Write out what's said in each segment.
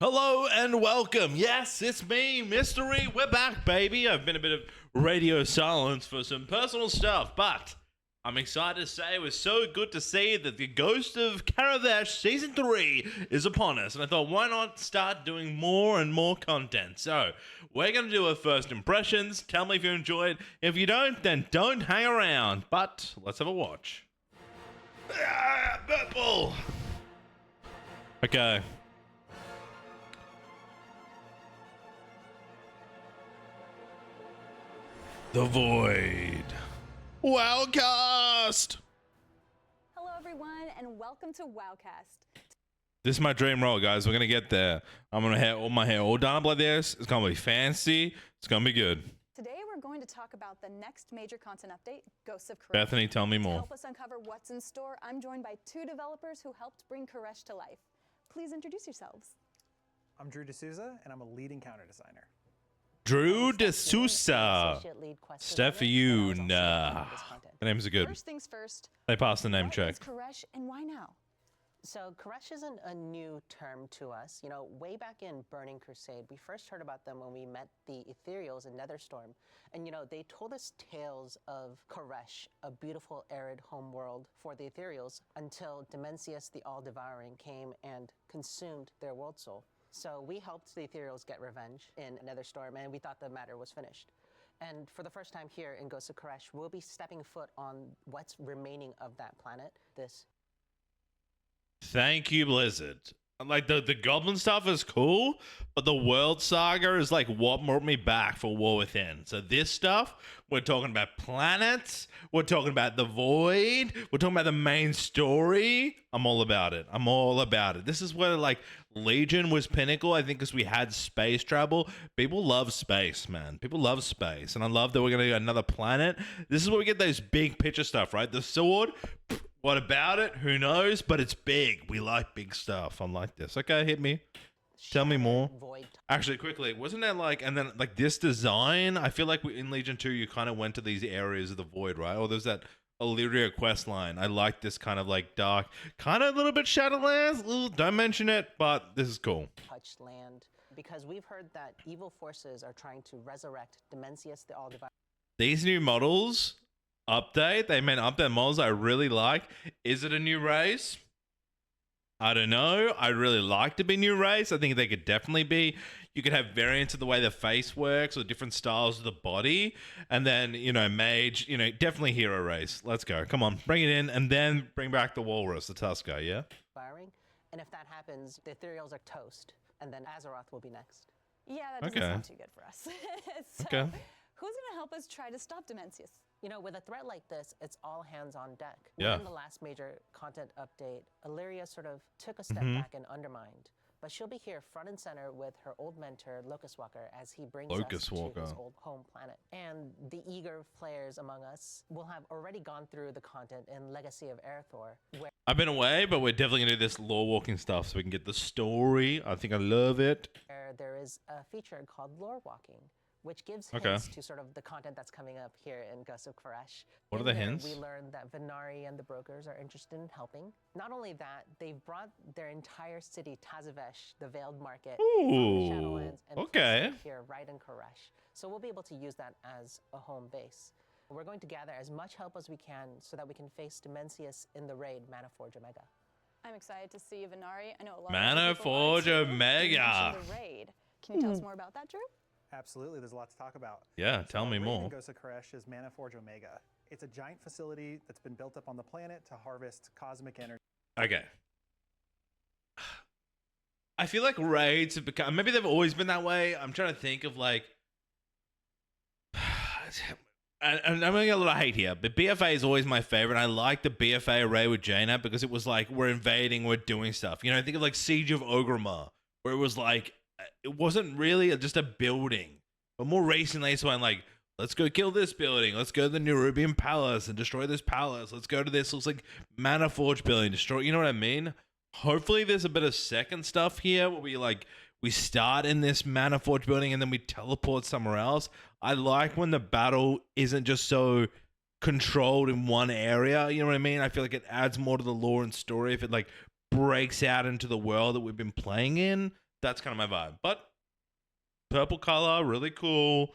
Hello and welcome. Yes, it's me, Mystery. We're back, baby. I've been a bit of radio silence for some personal stuff, but I'm excited to say it was so good to see that the Ghost of Tazavesh Season 3 is upon us. And I thought, why not start doing more and more content? So, we're going to do our first impressions. Tell me if you enjoy it. If you don't, then don't hang around. But let's have a watch. Purple! Okay. The Void. Wowcast! Hello everyone and welcome to Wowcast. This is my dream role, guys. We're gonna get there. I'm gonna have all my hair all done up like this. It's gonna be fancy. It's gonna be good. Today we're going to talk about the next major content update, Ghosts of Koresh. Bethany, tell me To more. help us uncover what's in store, I'm joined by two developers who helped bring Koresh to life. Please introduce yourselves. I'm Drew D'Souza, and I'm a lead encounter designer. Drew D'Souza. Steph for you. Nah. The names are good. First things first. They passed the name What check. is Koresh and why now? So Koresh isn't a new term to us. You know, way back in Burning Crusade, we first heard about them when we met the Ethereals in Netherstorm. And you know, they told us tales of Koresh, a beautiful arid homeworld for the Ethereals, until Dimensius the All-Devouring came and consumed their world soul. So we helped the Ethereals get revenge in Netherstorm, and we thought the matter was finished. And for the first time here in Ghosts of Koresh, we'll be stepping foot on what's remaining of that planet, this. Thank you, Blizzard. Like, the goblin stuff is cool, but the World Saga is like what brought me back for War Within. So this stuff, we're talking about planets, we're talking about the Void, we're talking about the main story. I'm all about it. I'm all about it. This is where, like, Legion was pinnacle, I think, because we had space travel. People love space, man. People love space. And I love that we're going to get another planet. This is where we get those big picture stuff, right? The sword, what about it? Who knows? But it's big. We like big stuff. I'm like this. Okay, hit me. Tell me more. Void. Actually, quickly, wasn't there like, and then like this design? I feel like in Legion 2, you kind of went to these areas of the Void, right? Or there's that Illyria quest line. I like this kind of like dark, kind of a little bit Shadowlands. Ooh, don't mention it, but this is cool. Touched land, because we've heard that evil forces are trying to resurrect Dimensius the All-Devouring. These new models update, they meant update models I really like. Is it a new race? I don't know. I really like to be new race. I think they could definitely be. You could have variants of the way the face works or different styles of the body. And then, you know, mage, you know, definitely hero race. Let's go. Come on, bring it in and then bring back the walrus, the Tusker, yeah? And if that happens, the Ethereals are toast. And then Azeroth will be next. Yeah, that doesn't sound too good for us. So, Okay. who's going to help us try to stop Dimensius? You know, with a threat like this, it's all hands on deck. Yeah. In the last major content update, Illyria sort of took a step back and undermined. But she'll be here front and center with her old mentor, Locust Walker, as he brings us to his old home planet. And the eager players among us will have already gone through the content in Legacy of Aerithor, where I've been away, but we're definitely going to do this lore walking stuff so we can get the story. I think I love it. there is a feature called Lore Walking, which gives hints to sort of the content that's coming up here in Ghosts of Koresh. What are the hints? We learned that Venari and the brokers are interested in helping. Not only that, they've brought their entire city, Tazavesh, the Veiled Market, from the Shadowlands, and placed it here right in Koresh. So we'll be able to use that as a home base. We're going to gather as much help as we can so that we can face Dimensius in the raid Mana Forge Omega. I'm excited to see Venari. I know a lot Mana of people Forge are too. Omega. You mentioned the raid. Can you tell us more about that, Drew? Absolutely, there's a lot to talk about. Yeah, tell me our raid more. in Ghosts of Koresh is Mana Forge Omega. It's a giant facility that's been built up on the planet to harvest cosmic energy. Okay. I feel like raids have become, maybe they've always been that way. I'm trying to think of like, and I'm gonna get a lot of hate here, but BFA is always my favorite. I like the BFA raid with Jaina because it was like, we're invading, we're doing stuff. You know, think of like Siege of Ogrima, where it was like, it wasn't really just a building, but more recently it's when like, let's go kill this building. Let's go to the Nerubian Palace and destroy this palace. Let's go to this. Looks like Mana Forge building, destroy. You know what I mean? Hopefully there's a bit of second stuff here where we start in this Mana Forge building and then we teleport somewhere else. I like when the battle isn't just so controlled in one area. You know what I mean? I feel like it adds more to the lore and story if it like breaks out into the world that we've been playing in. That's kind of my vibe. But purple color, really cool.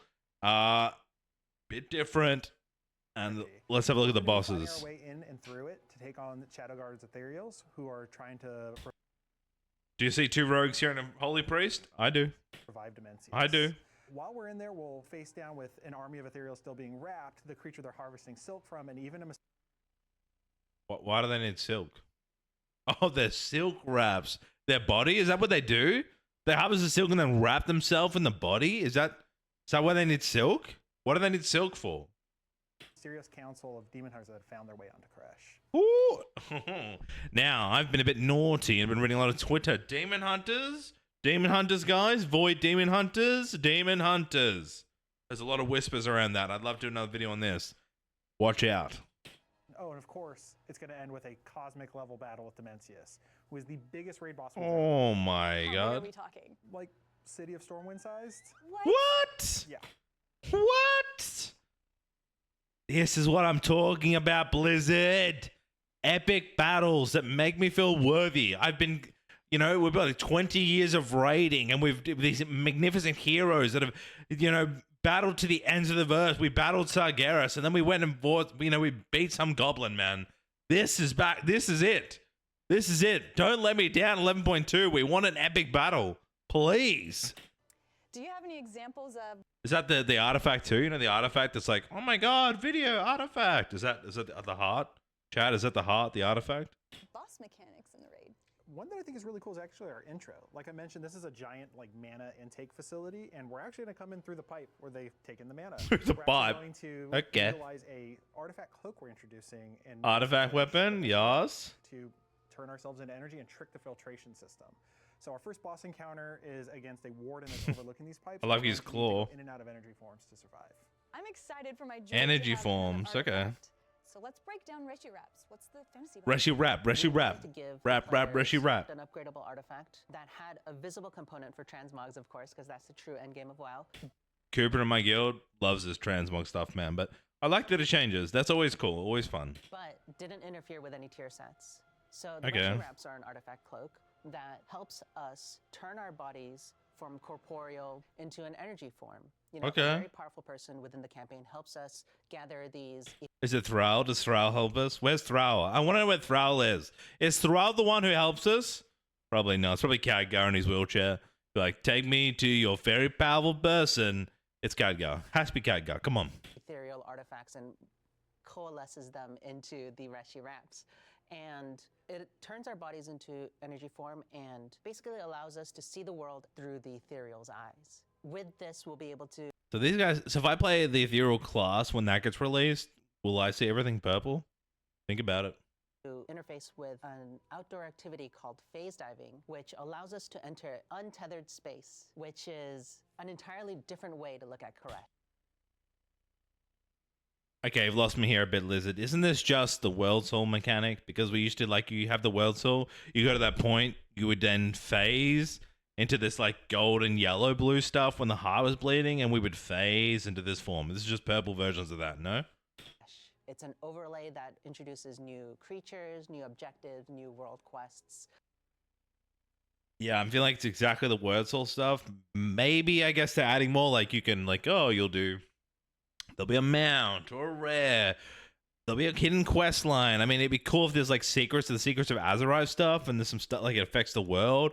Bit different. And let's have a look at the We're gonna be finding bosses. our way in and through it to take on Shadowguard's Ethereals, who are trying to Do you see 2 rogues here and a holy priest? I do. revive Dimensius. I do. While we're in there, we'll face down with an army of Ethereals still being wrapped, the creature they're harvesting silk from, and even a Why do they need silk? Oh, they're silk wraps. Their body? Is that what they do? They harvest the silk and then wrap themselves in the body? Is that why they need silk? What do they need silk for? mysterious council of demon hunters that have found their way onto Koresh. Ooh. Now, I've been a bit naughty and been reading a lot of Twitter. Demon hunters? Demon hunters, guys? Void demon hunters? Demon hunters. There's a lot of whispers around that. I'd love to do another video on this. Watch out. Oh, and of course, it's going to end with a cosmic level battle with Dimensius, who is the biggest raid boss we've ever. Oh my How big are god. we talking? Like City of Stormwind sized? What? Yeah. What? This is what I'm talking about, Blizzard. Epic battles that make me feel worthy. I've been, we've got like 20 years of raiding, and we've these magnificent heroes that have, battled to the ends of the verse. We battled Sargeras, and then we went and fought, we beat some goblin, man. This is back. This is it. This is it. Don't let me down, 11.2. We want an epic battle. Please. Do you have any examples of Is that the artifact too? The artifact that's like, oh my god, video artifact. Is that the heart? Chad, is that the heart, the artifact? boss mechanics in the raid? One that I think is really cool is actually our intro. Like I mentioned, this is a giant mana intake facility, and we're actually going to come in through the pipe where they've taken the mana. Through the we're pipe. going to Okay. utilize a artifact cloak we're introducing in Artifact weapon, yes. to turn ourselves into energy and trick the filtration system. So our first boss encounter is against a warden that's overlooking these pipes. I love We're his going to need to go claw. in and out of energy forms to survive. I'm excited for my Energy forms, okay. So let's break down Reshii Wraps. What's the fantasy? Reshii Wrap, Reshii We wanted Wrap. to give Wrap, players Reshii Wrap. an upgradable artifact that had a visible component for transmogs, of course, because that's the true endgame of WoW. Cooper in my guild loves this transmog stuff, man. But I like that it changes. That's always cool, always fun. But didn't interfere with any tier sets. So the Okay. Reshii Wraps are an artifact cloak that helps us turn our bodies from corporeal into an energy form. Okay. A very powerful person within the campaign helps us gather these. Is it Thrall? Does Thrall help us? Where's Thrall? I want to know where Thrall is. Is Thrall the one who helps us? Probably not. It's probably Khadgar in his wheelchair. Be like, take me to your very powerful person. It's Khadgar. Has to be Khadgar. Come on. Ethereal artifacts and coalesces them into the Reshii Wraps. And it turns our bodies into energy form and basically allows us to see the world through the Ethereal's eyes. With this, we'll be able to So these guys, so if I play the Ethereal class when that gets released, will I see everything purple? Think about it. interface with an outdoor activity called phase diving, which allows us to enter untethered space, which is an entirely different way to look at Koresh. Okay, you've lost me here a bit, Lizard. Isn't this just the World Soul mechanic? Because we used to, you have the World Soul, you go to that point, you would then phase into this, golden yellow blue stuff when the heart was bleeding, and we would phase into this form. This is just purple versions of that, no? It's an overlay that introduces new creatures, new objectives, new world quests. Yeah, I'm feeling like it's exactly the Word Soul stuff. Maybe, I guess, they're adding more, you can, you'll do... There'll be a mount or a rare. There'll be a hidden quest line. I mean, it'd be cool if there's secrets to the Secrets of Azariah stuff and there's some stuff it affects the world.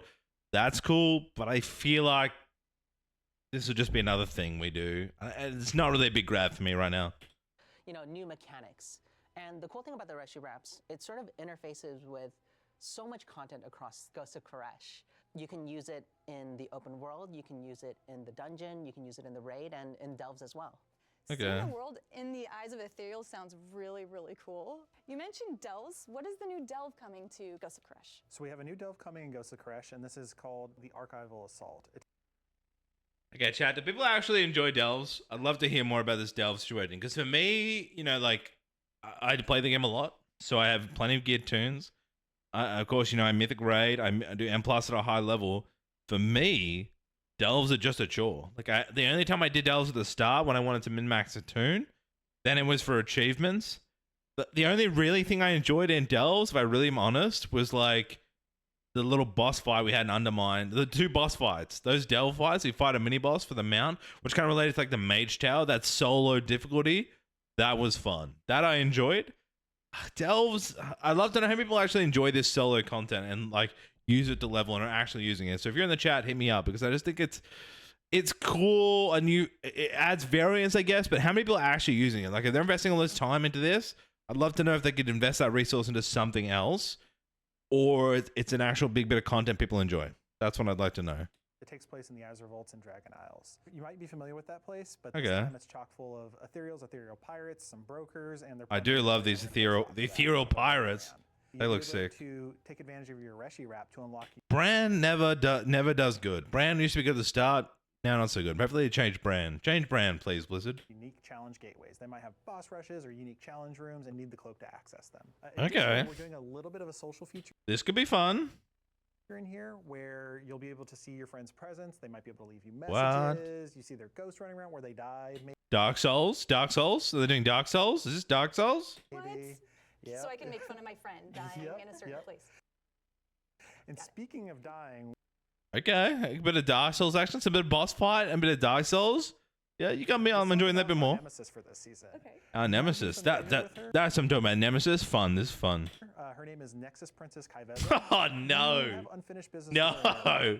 That's cool, but I feel like this would just be another thing we do. It's not really a big grab for me right now. New mechanics. And the cool thing about the Reshii Wraps, it sort of interfaces with so much content across Ghost of Koresh. You can use it in the open world, you can use it in the dungeon, you can use it in the raid, and in delves as well. Okay. Seeing the world in the eyes of Ethereal sounds really, really cool. You mentioned delves. What is the new delve coming to Ghost of Koresh? So we have a new delve coming in Ghost of Koresh, and this is called the Archival Assault. Okay, chat, do people actually enjoy delves? I'd love to hear more about this delve situation. Because for me, I play the game a lot, so I have plenty of geared tunes. Of course, I Mythic Raid, I do M+ at a high level. For me, delves are just a chore. The only time I did delves at the start when I wanted to min-max a tune, then it was for achievements. But the only really thing I enjoyed in delves, if I really am honest, was the little boss fight we had in Undermine, the 2 boss fights, those delve fights, we fight a mini boss for the mount, which kind of related to like the mage tower, that solo difficulty. That was fun. That I enjoyed. Delves, I'd love to know how people actually enjoy this solo content and like use it to level and are actually using it. So if you're in the chat, hit me up, because I just think it's cool and it adds variance, I guess, but how many people are actually using it? Like if they're investing all this time into this, I'd love to know if they could invest that resource into something else, or it's an actual big bit of content people enjoy. That's what I'd like to know. It takes place in the Azure Vaults and Dragon Isles. You might be familiar with that place, but Okay. this time it's chock full of Ethereals, Ethereal pirates, some brokers, and I do love these ethereal pirates. They look sick. To take advantage of your Reshii Wrap to unlock Brand never does good. Brand used to be good at the start. Now not so good. Hopefully they change brand. Change brand, please, Blizzard. unique challenge gateways. They might have boss rushes or unique challenge rooms and need the cloak to access them. Okay. Additionally, we're doing a little bit of a social feature This could be fun. in here where you'll be able to see your friend's presence. They might be able to leave you What? messages. You see their ghosts running around where they died. Dark Souls? Dark Souls? Are they doing Dark Souls? Is this Dark Souls? What? Maybe. Yeah. So I can make fun of my friend dying Yep, in a certain yep. place. And Got it. speaking of dying, Okay. A bit of Dark Souls action, some bit of boss fight, and a bit of Dark Souls. Yeah, you got me. I'm enjoying that bit more. Nemesis for this season. Okay. Nemesis. familiar with her? That's what I'm talking about. Nemesis. Fun. This is fun. Her name is Nexus Princess Kaiveza. Oh We no. have unfinished business with her. No.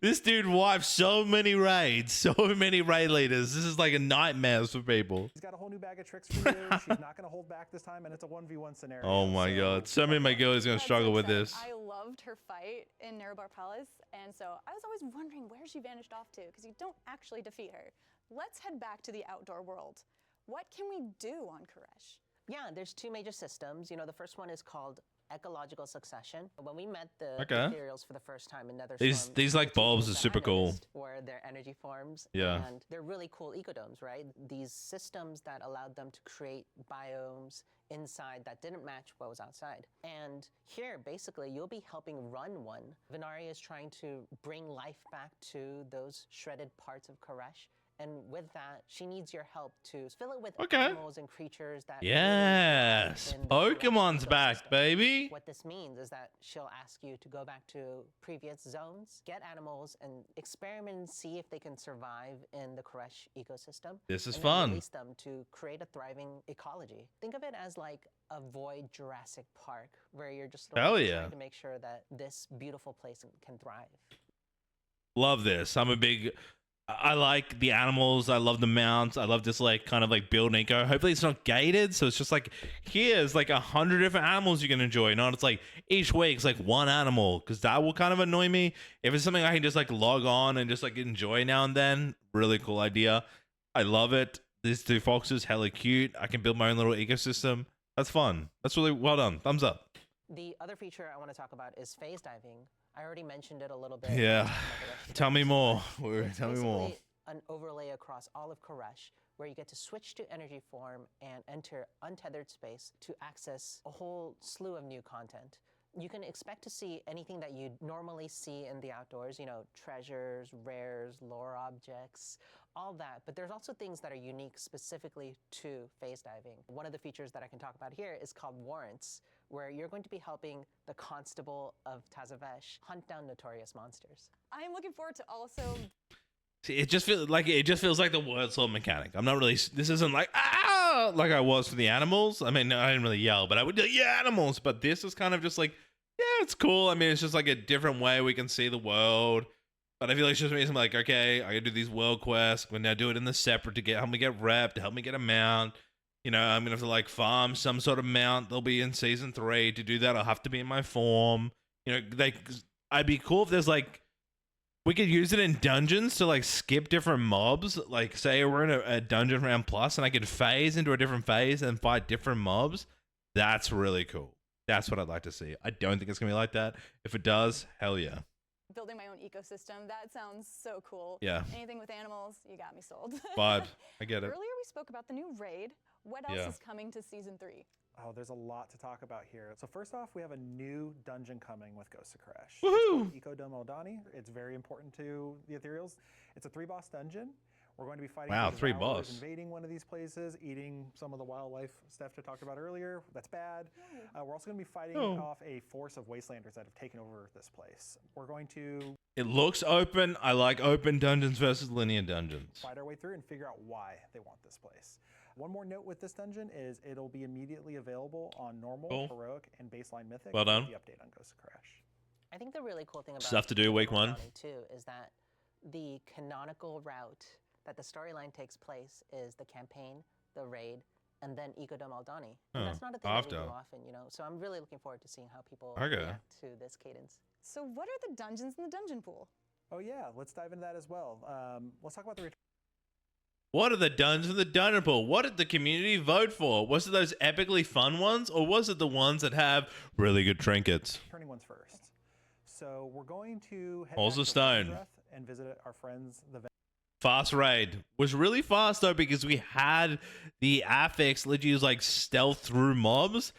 This dude wiped so many raids, so many raid leaders. This is like a nightmare for people. She's got a whole new bag of tricks for you. She's not going to hold back this time, and it's a 1v1 scenario. Oh my god. So many of my girls are gonna That's struggle so with exciting. this. I loved her fight in Nerebar Palace, and so I was always wondering where she vanished off to, because you don't actually defeat her. Let's head back to the outdoor world. What can we do on Koresh? Yeah, there's 2 major systems. You know, the first one is called ecological succession. When we met the Okay. Ethereals for the first time in Netherstorm, These like the 2 bulbs things are that super I cool. noticed were their energy forms. Yeah. And they're really cool ecodomes, right? These systems that allowed them to create biomes inside that didn't match what was outside. And here, basically, you'll be helping run one. Venaria is trying to bring life back to those shredded parts of Koresh. And with that, she needs your help to fill it with Okay. animals and creatures that really Yes. thrive in the Koresh Pokemon's back, ecosystem. baby. What this means is that she'll ask you to go back to previous zones, get animals, and experiment and see if they can survive in the Koresh ecosystem. This is and then fun. Release them to create a thriving ecology. Think of it as like a void Jurassic Park, where you're just Hell trying yeah. to make sure that this beautiful place can thrive. Love this. I like the animals. I love the mounts. I love this like kind of like build eco. Hopefully it's not gated, so it's just like here's like 100 different animals you can enjoy. Not it's like each week it's like one animal, because that will kind of annoy me. If it's something I can just like log on and just like enjoy now and then, really cool idea. I love it. These 2 foxes, hella cute. I can build my own little ecosystem. That's fun. That's really well done. Thumbs up. The other feature I want to talk about is phase diving. I already mentioned it a little bit. Yeah. It's Tell me more. Tell me basically more. an overlay across all of Koresh, where you get to switch to energy form and enter untethered space to access a whole slew of new content. You can expect to see anything that you'd normally see in the outdoors, you know, treasures, rares, lore objects, all that. But there's also things that are unique specifically to phase diving. One of the features that I can talk about here is called warrants, where you're going to be helping the constable of Tazavesh hunt down notorious monsters. I am looking forward to also See, it just feels like the word sword mechanic. I'm not really. This isn't like like I was for the animals. I mean, I didn't really yell, but I would yeah animals. But this is kind of just like yeah, it's cool. I mean, it's just like a different way we can see the world. But I feel like it's just me. Like okay, I gotta do these world quests. When I do it in the separate to help me get rep, to help me get a mount. You know, I'm gonna have to like farm some sort of mount. They'll be in season 3 to do that. I'll have to be in my form. You know, I'd be cool if there's like. We could use it in dungeons to like skip different mobs. Like say we're in a dungeon round plus and I could phase into a different phase and fight different mobs. That's really cool. That's what I'd like to see. I don't think it's going to be like that. If it does, hell yeah. building my own ecosystem. That sounds so cool. Yeah. Anything with animals, you got me sold. Vibe. I get it. Earlier we spoke about the new raid. What else Yeah. is coming to season 3? Oh, there's a lot to talk about here. So first off, we have a new dungeon coming with Ghost of Koresh. Woohoo! It's called Ecodome Eldani. It's very important to the Ethereals. It's a 3-boss dungeon We're going to be fighting Wow, the 3 Devourers, boss. invading one of these places, eating some of the wildlife Steph talked about earlier. That's bad. We're also going to be fighting off a force of wastelanders that have taken over this place. We're going to It looks open. I like open dungeons versus linear dungeons. fight our way through and figure out why they want this place. One more note with this dungeon is it'll be immediately available on normal, Cool. heroic, and baseline mythic. Well done. with the update on Ghost of Crash. I think the really cool thing about Stuff to do week Dino-Pokemon 1. too is that the canonical route that the storyline takes place is the campaign, the raid, and then Ecodome Aldani. And Oh, that's not a thing that we do after. often, you know. So I'm really looking forward to seeing how people Okay. react to this cadence. So what are the dungeons in the dungeon pool? Oh yeah, let's dive into that as well. Let's talk about the What are the dungeons in the dungeon pool? What did the community vote for? Was it those epically fun ones, or was it the ones that have really good trinkets? returning ones first. So we're going to head Halls back of to Stone. Windreth and visit our friends, the Fast raid was really fast though, because we had the affix literally use like stealth through mobs.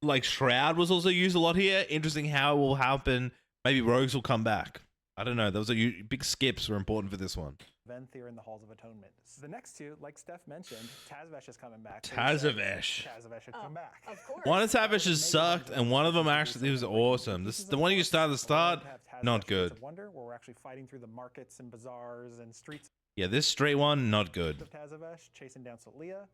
Like Shroud was also used a lot here. Interesting how it will happen. Maybe rogues will come back. I don't know. Those are big skips were important for this one. Venthyr and the Halls of Atonement. So the next two, like Steph mentioned, Tazavesh is coming back. So Tazavesh. Tazavesh should come back. Of course. One of Tazavesh sucked, and one of them actually was awesome. This the one you started to start. We're going to have Not Tazavesh good. Gates of Wonder, where we're actually fighting through the markets and bazaars and streets Yeah, this straight one, not good. of Tazavesh, chasing down Solia,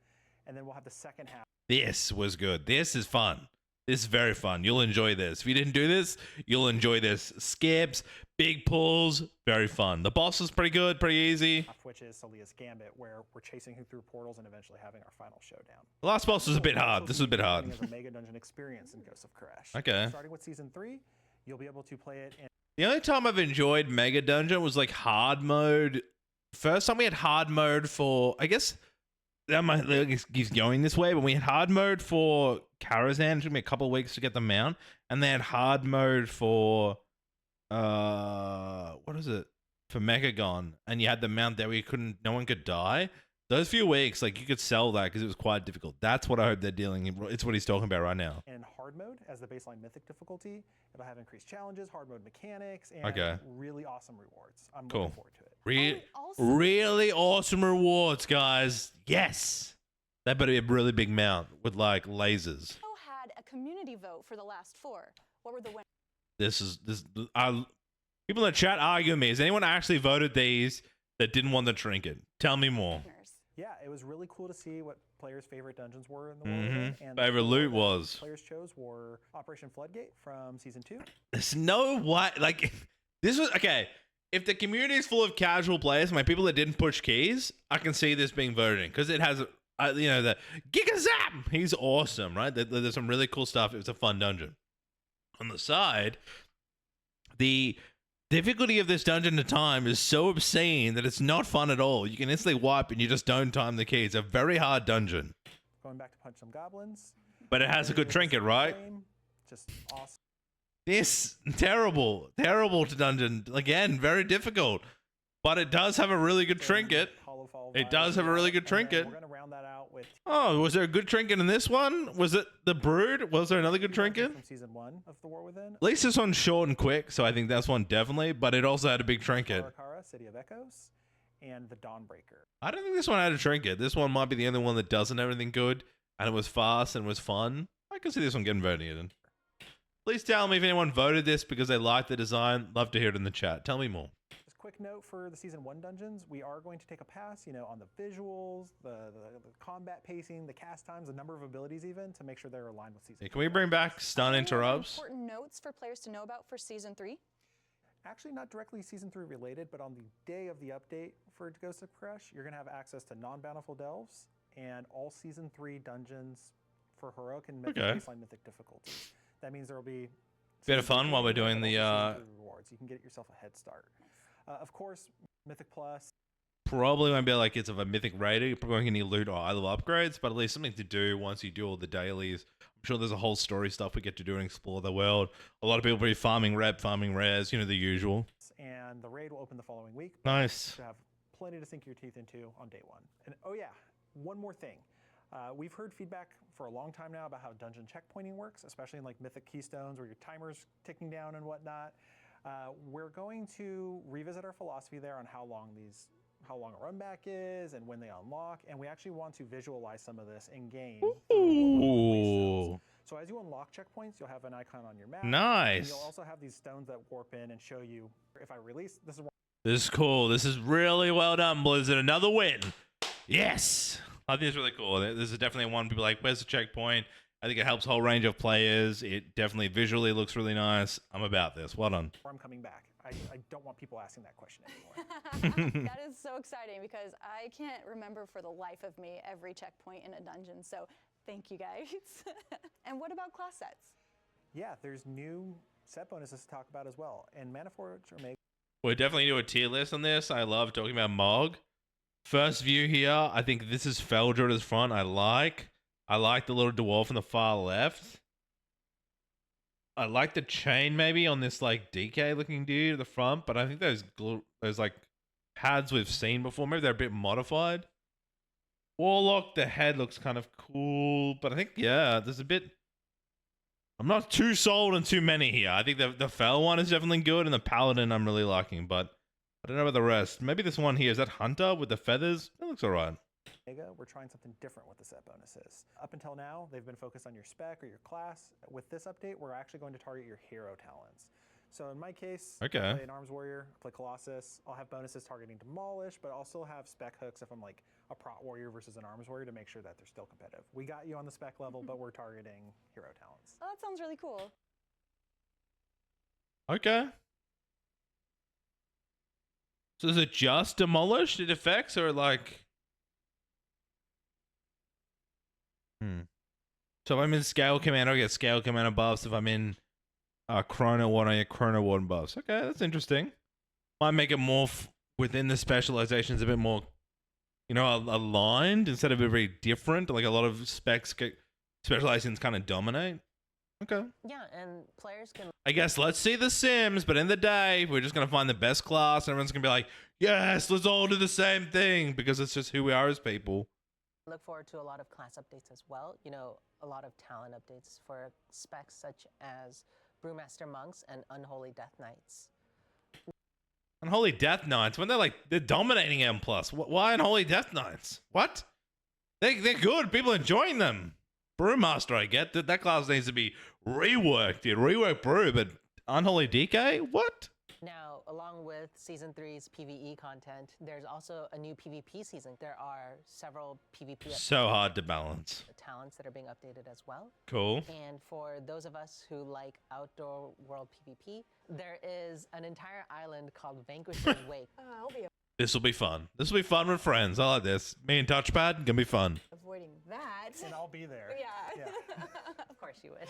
and then we'll have the second half. This was good. This is fun. This is very fun. You'll enjoy this. If you didn't do this, you'll enjoy this. Skips, big pulls, very fun. The boss is pretty good, pretty easy. Which is Solia's Gambit, where we're chasing him through portals and eventually having our final showdown. The last boss was a bit hard. This was a bit hard. As a mega dungeon experience in Ghost of Crash. Okay. Starting with season 3, you'll be able to play it in The only time I've enjoyed Mega Dungeon was like hard mode. First time we had hard mode for, I guess that might keep going this way, but we had hard mode for Karazhan. It took me a couple of weeks to get the mount, and they had hard mode for what is it? For Megagon, and you had the mount there where no one could die. Those few weeks, like you could sell that because it was quite difficult. That's what I hope they're dealing. It's what he's talking about right now. in hard mode as the baseline mythic difficulty. It'll have increased challenges, hard mode mechanics, and Okay. really awesome rewards. I'm Cool. looking forward to it. Also- Really awesome rewards, guys. Yes, that better be a really big mount with like lasers. had a community vote for the last 4. What were the winners? This. People in the chat argue with me. Has anyone actually voted these that didn't want the trinket? Tell me more. Yeah, it was really cool to see what players' favorite dungeons were in the world. And the Favorite four loot that was. players chose were Operation Floodgate from season 2. There's no way. Like this was okay. If the community is full of casual players, my people that didn't push keys, I can see this being voted in because it has, the Giga Zap. He's awesome, right? There's some really cool stuff. It's a fun dungeon. On the side, the difficulty of this dungeon to time is so obscene that it's not fun at all. You can instantly wipe and you just don't time the key. It's a very hard dungeon. Going back to punch some goblins. But it has a good trinket, right? Just awesome. This terrible to dungeon. Again, very difficult. But it does have a really good trinket. It does have a really good trinket. We're going to round that out with Oh, was there a good trinket in this one? Was it the Brood? Was there another good trinket? from season 1 of The War Within. At least this one's short and quick, so I think that's one definitely. But it also had a big trinket. Karakara, City of Echoes, and the Dawnbreaker. I don't think this one had a trinket. This one might be the only one that doesn't have anything good, and it was fast and was fun. I can see this one getting voted in. Please tell me if anyone voted this because they liked the design. Love to hear it in the chat. Tell me more. Just quick note for the season 1 dungeons, we are going to take a pass, on the visuals, the combat pacing, the cast times, the number of abilities even, to make sure they're aligned with season. Hey, can we bring back stun Any interrupts? Important notes for players to know about for season 3? Actually, not directly season 3 related, but on the day of the update for Ghost of Crash, you're going to have access to non-bountiful delves and all season 3 dungeons for heroic and mythic, baseline mythic difficulties. That means there will be Bit of fun while we're doing the rewards. You can get yourself a head start. Of course, Mythic Plus. Probably won't be like it's of a mythic raider. You're probably going to need loot or eye level upgrades, but at least something to do once you do all the dailies. I'm sure there's a whole story stuff we get to do and explore the world. A lot of people will be farming rep, farming rares, the usual. And the raid will open the following week. Nice. You have plenty to sink your teeth into on day 1. And oh yeah, one more thing. We've heard feedback for a long time now about how dungeon checkpointing works, especially in like Mythic Keystones where your timer's ticking down and whatnot. We're going to revisit our philosophy there on how long these how long a run back is and when they unlock, and we actually want to visualize some of this in game. Ooh. So as you unlock checkpoints, you'll have an icon on your map. Nice. And you'll also have these stones that warp in and show you if I release. This is cool. This is really well done, Blizzard. Another win. Yes. I think it's really cool. This is definitely one people like, where's the checkpoint? I think it helps a whole range of players. It definitely visually looks really nice. I'm about this. Well done. I'm coming back. I don't want people asking that question anymore. That is so exciting because I can't remember for the life of me every checkpoint in a dungeon. So thank you guys. And what about class sets? Yeah, there's new set bonuses to talk about as well. And Mana Forge or Mega. We'll definitely do a tier list on this. I love talking about Mog. First view here, I think this is Feldra at his front. I like the little dwarf on the far left. I like the chain maybe on this like DK looking dude at the front, but I think those like pads we've seen before, maybe they're a bit modified. Warlock, the head looks kind of cool, but I think, yeah, there's a bit... I'm not too sold on too many here. I think the Fel one is definitely good, and the Paladin I'm really liking, but I don't know about the rest. Maybe this one here, is that Hunter with the feathers? That looks alright. We're trying something different with the set bonuses. Up until now, they've been focused on your spec or your class. With this update, we're actually going to target your hero talents. So in my case, I play an Arms Warrior, I play Colossus. I'll have bonuses targeting Demolish, but also have spec hooks if I'm like a Prot Warrior versus an Arms Warrior to make sure that they're still competitive. We got you on the spec level, but we're targeting hero talents. Oh, that sounds really cool. Okay. So is it just Demolish, it affects, or like... So if I'm in Scale Command, I get Scale Command buffs. If I'm in Chrono Ward, I get Chrono Ward buffs. Okay, that's interesting. Might make it more within the specializations a bit more, you know, aligned instead of very different. Like a lot of specializations kind of dominate. Okay. Yeah, and players can... I guess let's see the Sims, but in the day, we're just going to find the best class and everyone's going to be like, yes, let's all do the same thing because it's just who we are as people. Look forward to a lot of class updates as well. You know, a lot of talent updates for specs such as Brewmaster Monks and Unholy Death Knights. Unholy Death Knights? When they're dominating M+. Why Unholy Death Knights? What? They're good. People enjoying them. Brewmaster, I get that. That class needs to be reworked. Dude, rework Brew, but Unholy DK? What? Now, along with Season 3's PvE content, there's also a new PvP season. There are several PvP so hard to balance talents that are being updated as well. Cool. And for those of us who like outdoor world PvP, there is an entire island called Vanquishing Wake. This will be fun. This will be fun with friends. I like this. Me and Touchpad, gonna be fun. Avoiding that. And I'll be there. Yeah. Of course you would.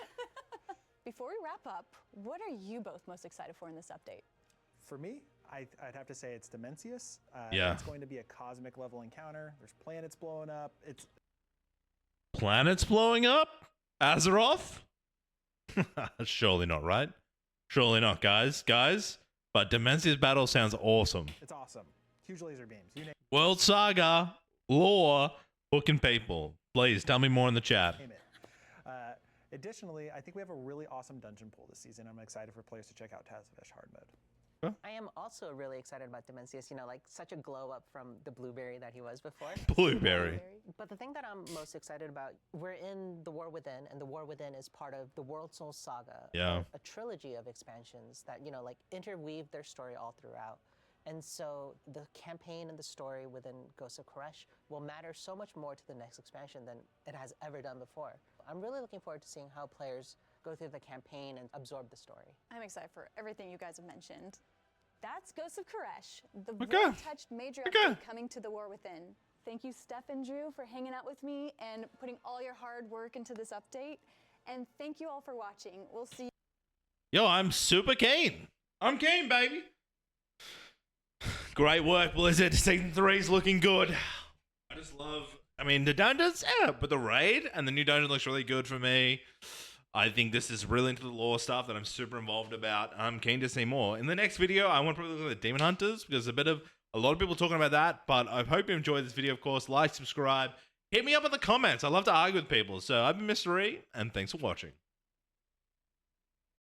Before we wrap up, what are you both most excited for in this update? For me, I'd have to say it's Dimensius. Yeah. It's going to be a cosmic level encounter. There's planets blowing up. Planets blowing up? Azeroth? Surely not, right? Surely not, guys. But Dimensius battle sounds awesome. It's awesome. Huge laser beams. You name World Saga, lore, hooking people. Please, tell me more in the chat. it. Additionally, I think we have a really awesome dungeon pool this season. I'm excited for players to check out Tazavesh hard mode. I am also really excited about Dimensius, you know, like such a glow up from the blueberry that he was before. Blueberry. But the thing that I'm most excited about, we're in the War Within, and the War Within is part of the World Saga. Yeah. A trilogy of expansions that, you know, like interweave their story all throughout. And so the campaign and the story within Ghosts of Koresh will matter so much more to the next expansion than it has ever done before. I'm really looking forward to seeing how players go through the campaign and absorb the story. I'm excited for everything you guys have mentioned. That's Ghosts of Koresh, the Okay. touched major update coming to the War Within. Thank you, Steph and Drew, for hanging out with me and putting all your hard work into this update. And thank you all for watching. We'll see you. Yo, I'm super keen. I'm keen, baby. Great work, Blizzard. Season 3's looking good. I just love, I mean, the dungeons, yeah, but the raid and the new dungeon looks really good for me. I think this is really into the lore stuff that I'm super involved about. I'm keen to see more. In the next video, I want to probably look at the Demon Hunters because a lot of people talking about that, but I hope you enjoyed this video, of course. Like, subscribe, hit me up in the comments. I love to argue with people. So I've been Mr. E, and thanks for watching.